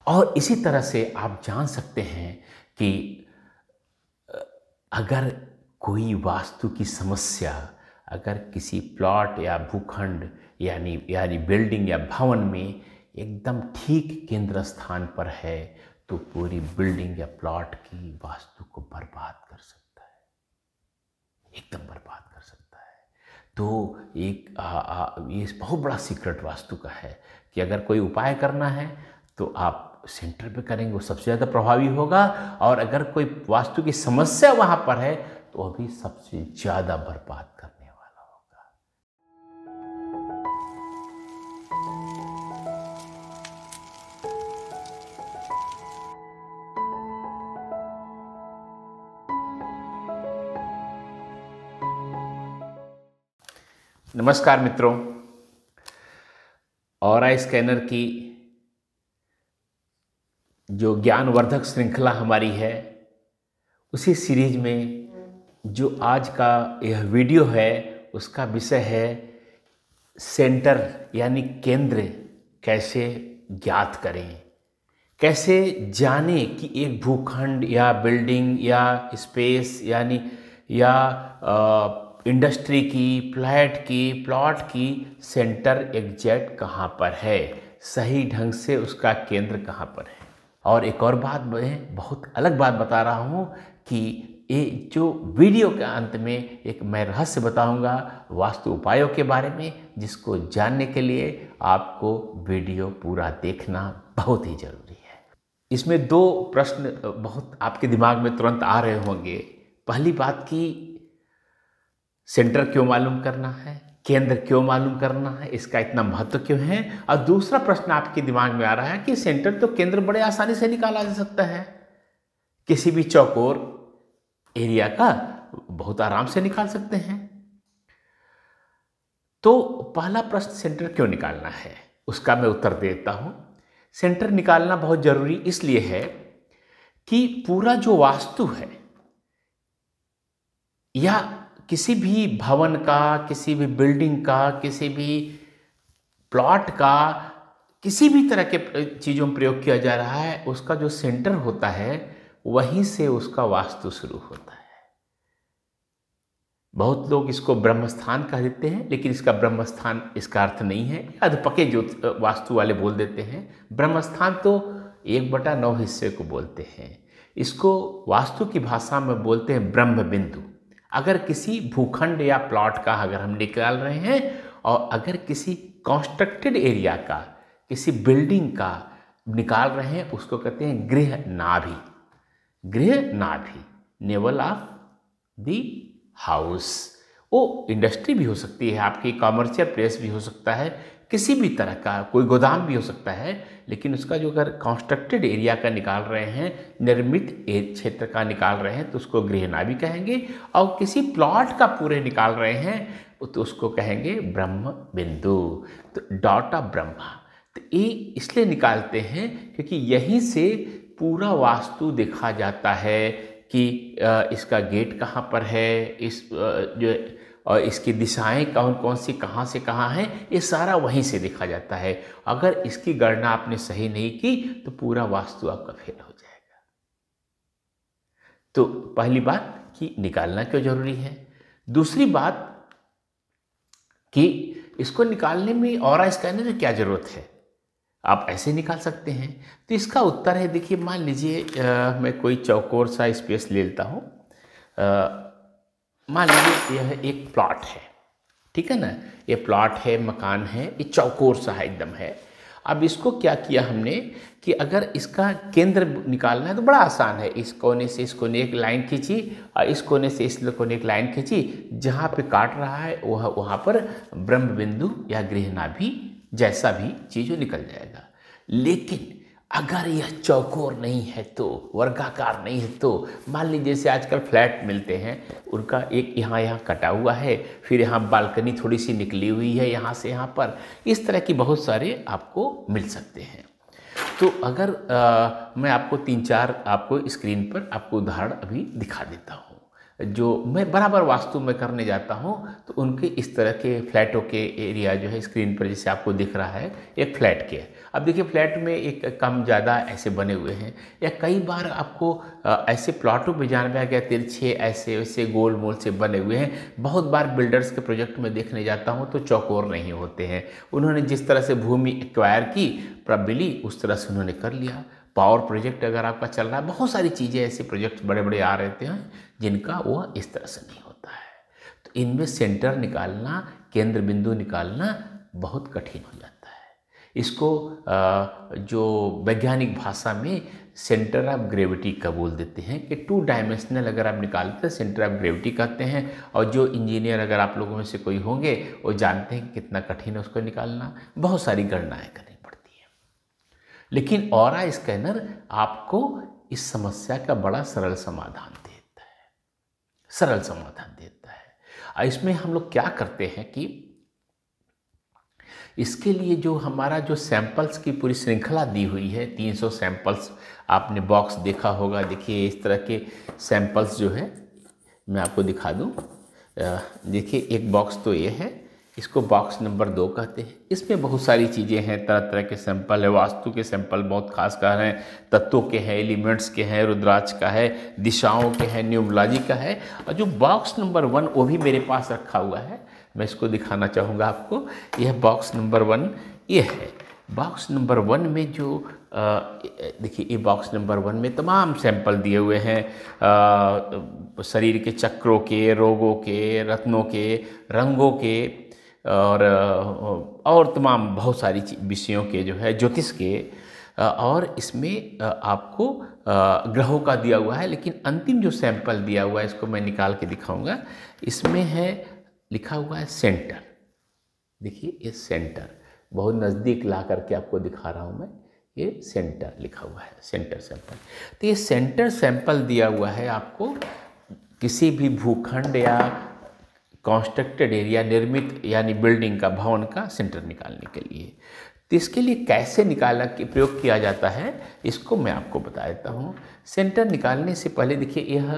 और इसी तरह से आप जान सकते हैं कि अगर कोई वास्तु की समस्या अगर किसी प्लॉट या भूखंड यानी बिल्डिंग या भवन में एकदम ठीक केंद्र स्थान पर है, तो पूरी बिल्डिंग या प्लॉट की वास्तु को बर्बाद कर सकता है, एकदम बर्बाद कर सकता है। तो ये बहुत बड़ा सीक्रेट वास्तु का है कि अगर कोई उपाय करना है तो आप सेंटर पे करेंगे, वो सबसे ज़्यादा प्रभावी होगा। और अगर कोई वास्तु की समस्या वहाँ पर है तो वो भी सबसे ज़्यादा बर्बाद करने वाला होगा। नमस्कार मित्रों, ऑरा स्कैनर की जो ज्ञानवर्धक श्रृंखला हमारी है, उसी सीरीज में जो आज का यह वीडियो है उसका विषय है सेंटर यानी केंद्र कैसे ज्ञात करें, कैसे जाने कि एक भूखंड या बिल्डिंग या स्पेस या इंडस्ट्री की, फ्लैट की, प्लॉट की सेंटर एग्जैक्ट कहाँ पर है, सही ढंग से उसका केंद्र कहाँ पर है। और एक और बात, मैं बहुत अलग बात बता रहा हूँ कि ये जो वीडियो के अंत में एक मैं रहस्य बताऊंगा वास्तु उपायों के बारे में, जिसको जानने के लिए आपको वीडियो पूरा देखना बहुत ही ज़रूरी है। इसमें दो प्रश्न बहुत आपके दिमाग में तुरंत आ रहे होंगे। पहली बात कि सेंटर क्यों मालूम करना है, केंद्र क्यों मालूम करना है, इसका इतना महत्व क्यों है। और दूसरा प्रश्न आपके दिमाग में आ रहा है कि सेंटर तो केंद्र बड़े आसानी से निकाला जा सकता है, किसी भी चौकोर एरिया का बहुत आराम से निकाल सकते हैं। तो पहला प्रश्न सेंटर क्यों निकालना है, उसका मैं उत्तर देता हूं। सेंटर निकालना बहुत जरूरी इसलिए है कि पूरा जो वास्तु है या किसी भी भवन का, किसी भी बिल्डिंग का, किसी भी प्लॉट का, किसी भी तरह के चीज़ों में प्रयोग किया जा रहा है, उसका जो सेंटर होता है वहीं से उसका वास्तु शुरू होता है। बहुत लोग इसको ब्रह्मस्थान कह देते हैं, लेकिन इसका ब्रह्मस्थान इसका अर्थ नहीं है। अधपके जो वास्तु वाले बोल देते हैं। ब्रह्मस्थान तो 1/9 हिस्से को बोलते हैं। इसको वास्तु की भाषा में बोलते हैं ब्रह्म बिंदु। अगर किसी भूखंड या प्लॉट का अगर हम निकाल रहे हैं और अगर किसी कंस्ट्रक्टेड एरिया का, किसी बिल्डिंग का निकाल रहे हैं, उसको कहते हैं गृह नाभि। गृह नाभि, नेवल ऑफ द हाउस। वो इंडस्ट्री भी हो सकती है, आपकी कॉमर्शियल प्लेस भी हो सकता है, किसी भी तरह का कोई गोदाम भी हो सकता है। लेकिन उसका जो अगर कंस्ट्रक्टेड एरिया का निकाल रहे हैं, निर्मित क्षेत्र का निकाल रहे हैं, तो उसको गृहनाभि कहेंगे। और किसी प्लॉट का पूरे निकाल रहे हैं तो उसको कहेंगे ब्रह्म बिंदु, तो डॉट ऑफ ब्रह्मा। तो ये इसलिए निकालते हैं क्योंकि यहीं से पूरा वास्तु देखा जाता है कि इसका गेट कहाँ पर है, और इसकी दिशाएं कौन कौन सी कहाँ से कहाँ हैं, ये सारा वहीं से देखा जाता है। अगर इसकी गणना आपने सही नहीं की तो पूरा वास्तु आपका फेल हो जाएगा। तो पहली बात कि निकालना क्यों जरूरी है। दूसरी बात कि इसको निकालने में ऑरा स्कैनर की क्या जरूरत है, आप ऐसे निकाल सकते हैं। तो इसका उत्तर है, देखिए मान लीजिए मैं कोई चौकोर सा स्पेस ले लेता हूँ। मान लीजिए यह एक प्लॉट है, ठीक है ना, ये प्लॉट है, मकान है, ये चौकोर सा है एकदम है। अब इसको क्या किया हमने कि अगर इसका केंद्र निकालना है तो बड़ा आसान है। इस कोने से इस कोने एक लाइन खींची और इस कोने से इस कोने एक लाइन खींची, जहाँ पे काट रहा है वहाँ पर ब्रह्म बिंदु या गृहनाभि जैसा भी चीज़ निकल जाएगा। लेकिन अगर यह चौकोर नहीं है तो, वर्गाकार नहीं है तो, मान लीजिए जैसे आजकल फ्लैट मिलते हैं, उनका एक यहाँ कटा हुआ है, फिर यहाँ बालकनी थोड़ी सी निकली हुई है यहाँ से यहाँ पर, इस तरह की बहुत सारे आपको मिल सकते हैं। तो अगर मैं आपको 3-4 आपको स्क्रीन पर आपको उदाहरण अभी दिखा देता हूँ। जो मैं बराबर वास्तु में करने जाता हूँ तो उनके इस तरह के फ्लैटों के एरिया जो है स्क्रीन पर जैसे आपको दिख रहा है एक फ्लैट के। अब देखिए फ्लैट में एक कम ज़्यादा ऐसे बने हुए हैं, या कई बार आपको ऐसे प्लॉटों में जान में आ गया तिरछे ऐसे वैसे गोल मोल से बने हुए हैं। बहुत बार बिल्डर्स के प्रोजेक्ट में देखने जाता हूँ तो चौकोर नहीं होते हैं। उन्होंने जिस तरह से भूमि एक्वायर की प्रबली उस तरह से उन्होंने कर लिया। पावर प्रोजेक्ट अगर आपका चल रहा है, बहुत सारी चीज़ें ऐसे प्रोजेक्ट बड़े बड़े आ रहते हैं जिनका वो इस तरह से नहीं होता है। तो इनमें सेंटर निकालना, केंद्र बिंदु निकालना बहुत कठिन हो जाता है। इसको जो वैज्ञानिक भाषा में सेंटर ऑफ ग्रेविटी का बोल देते हैं कि 2 डायमेंशनल अगर आप निकालते हैं सेंटर ऑफ ग्रेविटी कहते हैं। और जो इंजीनियर अगर आप लोगों में से कोई होंगे वो जानते हैं कि कितना कठिन है उसको निकालना, बहुत सारी गणनाएं करनी पड़ती हैं। लेकिन ऑरा स्कैनर आपको इस समस्या का बड़ा सरल समाधान देता है, सरल समाधान देता है। इसमें हम लोग क्या करते हैं कि इसके लिए जो हमारा जो सैंपल्स की पूरी श्रृंखला दी हुई है, 300 सैंपल्स आपने बॉक्स देखा होगा। देखिए इस तरह के सैंपल्स जो है मैं आपको दिखा दूं। देखिए एक बॉक्स तो ये है, इसको बॉक्स नंबर 2 कहते हैं। इसमें बहुत सारी चीज़ें हैं, तरह तरह के सैंपल है, वास्तु के सैंपल बहुत खास कर हैं, तत्वों के हैं, एलिमेंट्स के हैं, रुद्राक्ष का है, दिशाओं के हैं, न्यूमरोलॉजी का है। और जो बॉक्स नंबर 1 वो भी मेरे पास रखा हुआ है, मैं इसको दिखाना चाहूँगा आपको। यह बॉक्स नंबर 1 ये है। बॉक्स नंबर 1 में जो देखिए ये बॉक्स नंबर 1 में तमाम सैंपल दिए हुए हैं, शरीर के चक्रों के, रोगों के, रत्नों के, रंगों के और तमाम बहुत सारी विषयों के जो है, ज्योतिष के। और इसमें आपको ग्रहों का दिया हुआ है। लेकिन अंतिम जो सैंपल दिया हुआ है इसको मैं निकाल के दिखाऊंगा। इसमें है लिखा हुआ है सेंटर। देखिए ये सेंटर बहुत नज़दीक ला करके आपको दिखा रहा हूँ मैं। ये सेंटर लिखा हुआ है, सेंटर सैंपल। तो ये सेंटर सैंपल दिया हुआ है आपको किसी भी भूखंड या कंस्ट्रक्टेड एरिया, निर्मित यानी बिल्डिंग का, भवन का सेंटर निकालने के लिए। तो इसके लिए कैसे निकाला कि प्रयोग किया जाता है इसको मैं आपको बता देता हूँ। सेंटर निकालने से पहले देखिए यह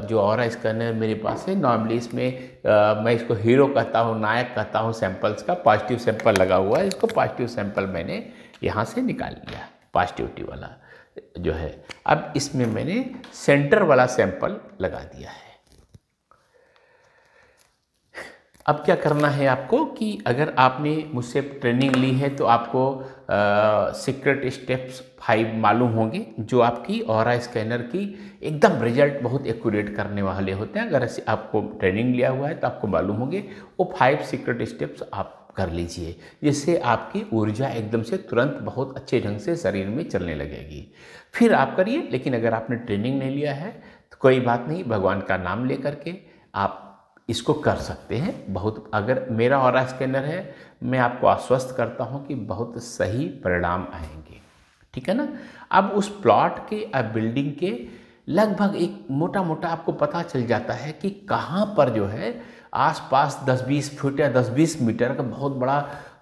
जो ऑरा स्कैनर मेरे पास है, नॉर्मली इसमें मैं इसको हीरो कहता हूँ, नायक कहता हूँ सैंपल्स का। पॉजिटिव सैंपल लगा हुआ है, इसको पॉजिटिव सैंपल मैंने यहाँ से निकाल लिया, पॉजिटिविटी वाला जो है। अब इसमें मैंने सेंटर वाला सैंपल लगा दिया है। अब क्या करना है आपको कि अगर आपने मुझसे ट्रेनिंग ली है तो आपको सीक्रेट स्टेप्स 5 मालूम होंगे, जो आपकी ऑरा स्कैनर की एकदम रिजल्ट बहुत एक्यूरेट करने वाले होते हैं। अगर ऐसे आपको ट्रेनिंग लिया हुआ है तो आपको मालूम होंगे। वो 5 सीक्रेट स्टेप्स आप कर लीजिए, जिससे आपकी ऊर्जा एकदम से तुरंत बहुत अच्छे ढंग से शरीर में चलने लगेगी। फिर आप करिए। लेकिन अगर आपने ट्रेनिंग नहीं लिया है तो कोई बात नहीं, भगवान का नाम ले करके आप इसको कर सकते हैं। बहुत अगर मेरा ऑरा स्कैनर है, मैं आपको आश्वस्त करता हूं कि बहुत सही परिणाम आएंगे, ठीक है ना। अब उस प्लॉट के, अब बिल्डिंग के लगभग एक मोटा मोटा आपको पता चल जाता है कि कहाँ पर जो है आसपास 10-20 फुट या 10-20 मीटर का बहुत बड़ा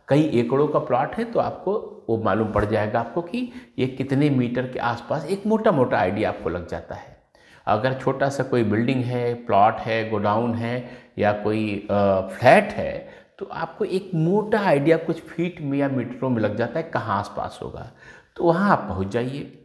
कई एकड़ों का प्लॉट है, तो आपको वो मालूम पड़ जाएगा आपको कि ये कितने मीटर के आसपास, एक मोटा मोटा आइडिया आपको लग जाता है। अगर छोटा सा कोई बिल्डिंग है, प्लॉट है, गोडाउन है या कोई फ्लैट है, तो आपको एक मोटा आइडिया कुछ फीट में या मीटरों में लग जाता है कहाँ आसपास होगा। तो वहाँ आप पहुँच जाइए।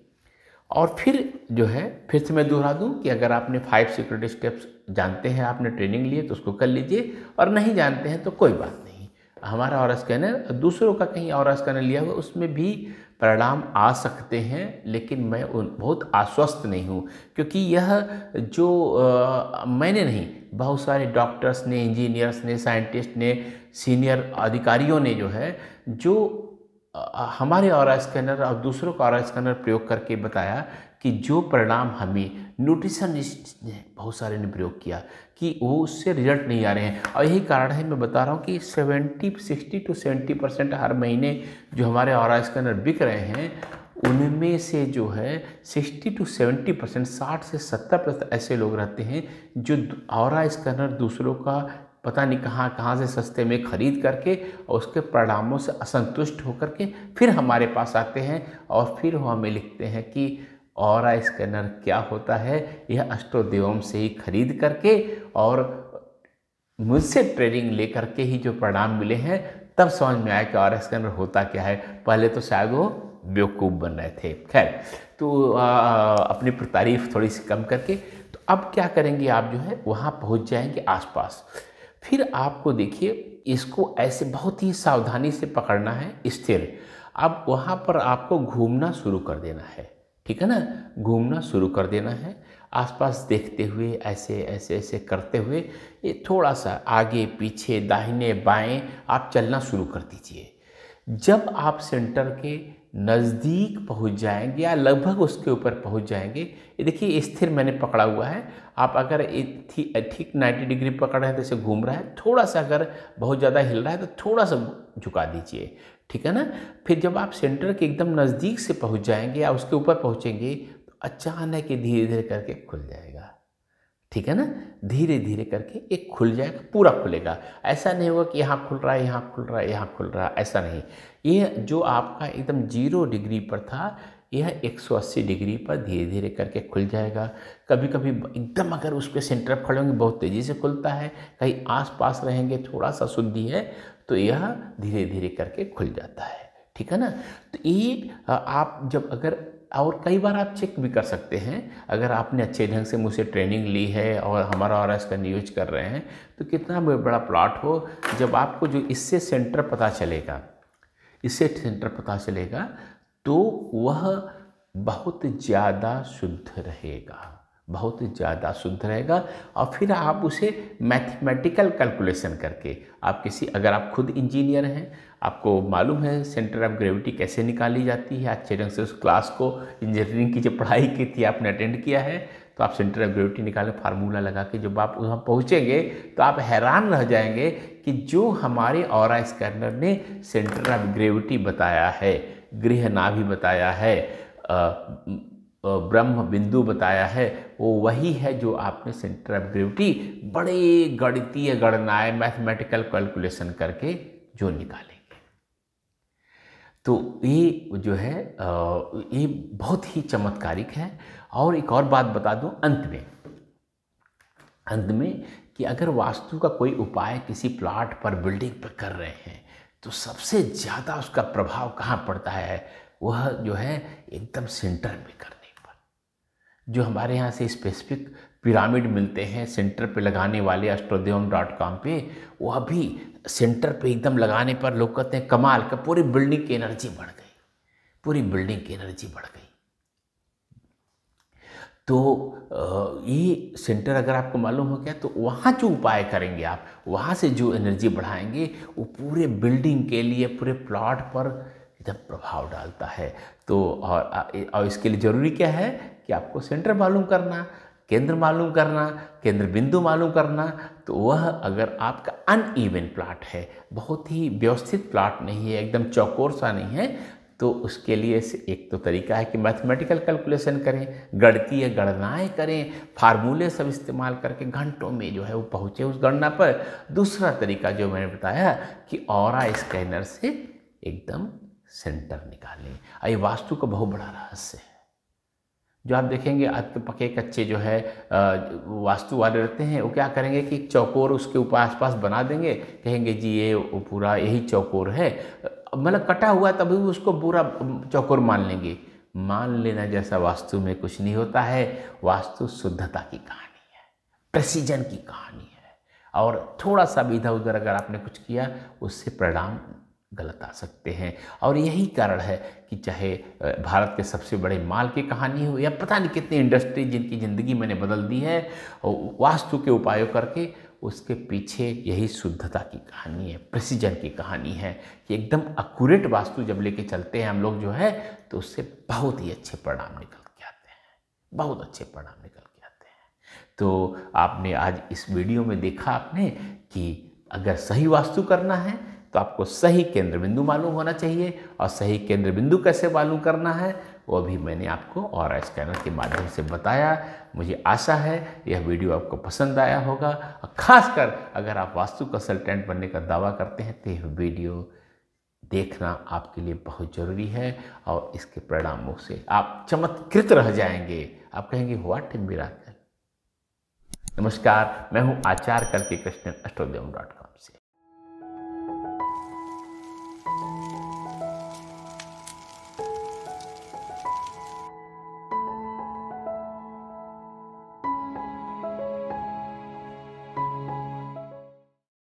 और फिर जो है, फिर से मैं दोहरा दूँ कि अगर आपने 5 सीक्रेट स्टेप्स जानते हैं, आपने ट्रेनिंग लिए तो उसको कर लीजिए, और नहीं जानते हैं तो कोई बात नहीं। हमारा ऑरा स्कैनर, दूसरों का कहीं ऑरा स्कैनर लिया हुआ, उसमें भी परिणाम आ सकते हैं। लेकिन मैं बहुत आश्वस्त नहीं हूँ, क्योंकि यह जो मैंने नहीं, बहुत सारे डॉक्टर्स ने, इंजीनियर्स ने, साइंटिस्ट ने, सीनियर अधिकारियों ने जो है, जो हमारे ऑरा स्कैनर और दूसरों का ऑरा स्कैनर प्रयोग करके बताया कि जो परिणाम हमें न्यूट्रिशनिस्ट ने, बहुत सारे ने प्रयोग किया कि वो उससे रिजल्ट नहीं आ रहे हैं। और यही कारण है, मैं बता रहा हूँ कि 60 to 70% हर महीने जो हमारे ऑरा स्कैनर बिक रहे हैं, उनमें से जो है 60 to 70%, 60 से 70% ऐसे लोग रहते हैं जो ऑरा स्कैनर दूसरों का पता नहीं कहाँ से सस्ते में खरीद करके और उसके परिणामों से असंतुष्ट होकर के फिर हमारे पास आते हैं और फिर वो हमें लिखते हैं कि ऑरा स्कैनर क्या होता है, यह अष्टोदेवम से ही खरीद करके और मुझसे ट्रेनिंग ले करके ही जो परिणाम मिले हैं, तब समझ में आया कि ऑरा स्कैनर होता क्या है। पहले तो शायद वो बेवकूफ़ बन रहे थे। खैर, तो अपनी तारीफ थोड़ी सी कम करके तो अब क्या करेंगे, आप जो है वहाँ पहुँच जाएंगे आसपास। फिर आपको देखिए इसको ऐसे बहुत ही सावधानी से पकड़ना है स्थिर। अब वहाँ पर आपको घूमना शुरू कर देना है, ठीक है ना, घूमना शुरू कर देना है, आसपास देखते हुए ऐसे ऐसे ऐसे करते हुए ये थोड़ा सा आगे पीछे दाहिने बाएं आप चलना शुरू कर दीजिए। जब आप सेंटर के नज़दीक पहुंच जाएंगे या लगभग उसके ऊपर पहुंच जाएंगे, ये देखिए स्थिर मैंने पकड़ा हुआ है। आप अगर ठीक 90 डिग्री पकड़ रहे हैं तो इसे घूम रहा है, थोड़ा सा अगर बहुत ज़्यादा हिल रहा है तो थोड़ा सा झुका दीजिए, ठीक है ना। फिर जब आप सेंटर के एकदम नज़दीक से पहुंच जाएंगे या उसके ऊपर पहुंचेंगे तो अचानक ये धीरे धीरे करके खुल जाएगा, ठीक है ना, धीरे धीरे करके एक खुल जाएगा, पूरा खुलेगा। ऐसा नहीं होगा कि यहाँ खुल रहा है, यहाँ खुल रहा है, यहाँ खुल रहा है, ऐसा नहीं। ये जो आपका एकदम 0 डिग्री पर था, यह 180 डिग्री पर धीरे धीरे करके खुल जाएगा। कभी कभी एकदम अगर उस पर सेंटर पर खड़े होंगे बहुत तेज़ी से खुलता है, कहीं आस पास रहेंगे थोड़ा सा शुद्धि है तो यह धीरे धीरे करके खुल जाता है, ठीक है ना। तो ये आप जब अगर, और कई बार आप चेक भी कर सकते हैं, अगर आपने अच्छे ढंग से मुझसे ट्रेनिंग ली है और हमारा ऑरा स्कैनर यूज कर रहे हैं, तो कितना बड़ा प्लॉट हो, जब आपको जो इससे सेंटर पता चलेगा, इससे सेंटर पता चलेगा तो वह बहुत ज़्यादा शुद्ध रहेगा, बहुत ज़्यादा शुद्ध रहेगा। और फिर आप उसे मैथमेटिकल कैलकुलेशन करके आप किसी, अगर आप खुद इंजीनियर हैं, आपको मालूम है सेंटर ऑफ ग्रेविटी कैसे निकाली जाती है, अच्छे ढंग से उस क्लास को इंजीनियरिंग की जो पढ़ाई की थी आपने अटेंड किया है, तो आप सेंटर ऑफ ग्रेविटी निकालें फार्मूला लगा के, जब आप वहाँ पहुँचेंगे तो आप हैरान रह जाएंगे कि जो हमारे ऑरा स्कैनर ने सेंटर ऑफ ग्रेविटी बताया है, गृह नाभि बताया है, ब्रह्म बिंदु बताया है, वो वही है जो आपने सेंटर ऑफ ग्रेविटी बड़े गणितीय गणनाएं मैथमेटिकल कैलकुलेशन करके जो निकालेंगे। तो ये जो है ये बहुत ही चमत्कारिक है। और एक और बात बता दूं अंत में कि अगर वास्तु का कोई उपाय किसी प्लॉट पर, बिल्डिंग पर कर रहे हैं, तो सबसे ज़्यादा उसका प्रभाव कहाँ पड़ता है, वह जो है एकदम सेंटर में करने पर। जो हमारे यहाँ से स्पेसिफिक पिरामिड मिलते हैं सेंटर पे लगाने वाले astrodeum.com पे, वह भी सेंटर पे एकदम लगाने पर लोग कहते हैं कमाल का, पूरी बिल्डिंग की एनर्जी बढ़ गई, पूरी बिल्डिंग की एनर्जी बढ़ गई। तो ये सेंटर अगर आपको मालूम हो गया तो वहाँ जो उपाय करेंगे आप, वहाँ से जो एनर्जी बढ़ाएंगे, वो पूरे बिल्डिंग के लिए, पूरे प्लॉट पर एकदम प्रभाव डालता है। तो और इसके लिए ज़रूरी क्या है कि आपको सेंटर मालूम करना, केंद्र मालूम करना, केंद्र बिंदु मालूम करना। तो वह अगर आपका अनइवन प्लॉट है, बहुत ही व्यवस्थित प्लॉट नहीं है, एकदम चौकोर सा नहीं है, तो उसके लिए एक तो तरीका है कि मैथमेटिकल कैलकुलेशन करें, गणितीय गणनाएं करें, फार्मूले सब इस्तेमाल करके घंटों में जो है वो पहुँचे उस गणना पर। दूसरा तरीका जो मैंने बताया कि ऑरा स्कैनर से एकदम सेंटर निकालें। ये वास्तु का बहुत बड़ा रहस्य है। जो आप देखेंगे पके कच्चे जो है वास्तु वाले रहते हैं, वो क्या करेंगे कि चौकोर उसके ऊपर आसपास बना देंगे, कहेंगे जी ये पूरा यही चौकोर है, मतलब कटा हुआ तभी उसको पूरा चौकोर मान लेंगे। मान लेना जैसा वास्तु में कुछ नहीं होता है। वास्तु शुद्धता की कहानी है, प्रेसिजन की कहानी है, और थोड़ा सा भी इधर उधर अगर आपने कुछ किया उससे परिणाम गलत आ सकते हैं। और यही कारण है कि चाहे भारत के सबसे बड़े माल की कहानी हो या पता नहीं कितनी इंडस्ट्री जिनकी ज़िंदगी मैंने बदल दी है वास्तु के उपायों करके, उसके पीछे यही शुद्धता की कहानी है, प्रेसिजन की कहानी है कि एकदम एक्यूरेट वास्तु जब लेके चलते हैं हम लोग जो है, तो उससे बहुत ही अच्छे परिणाम निकल के आते हैं, बहुत अच्छे परिणाम निकल के आते हैं। तो आपने आज इस वीडियो में देखा आपने कि अगर सही वास्तु करना है तो आपको सही केंद्र बिंदु मालूम होना चाहिए, और सही केंद्र बिंदु कैसे मालूम करना है वो भी मैंने आपको ऑरा स्कैनर के माध्यम से बताया। मुझे आशा है यह वीडियो आपको पसंद आया होगा, और ख़ासकर अगर आप वास्तु कंसल्टेंट बनने का दावा करते हैं तो यह वीडियो देखना आपके लिए बहुत ज़रूरी है और इसके परिणामों से आप चमत्कृत रह जाएंगे। आप कहेंगे व्हाट ए मिराकल। नमस्कार, मैं हूं आचार्य करके कृष्ण, AstroDevam.com से।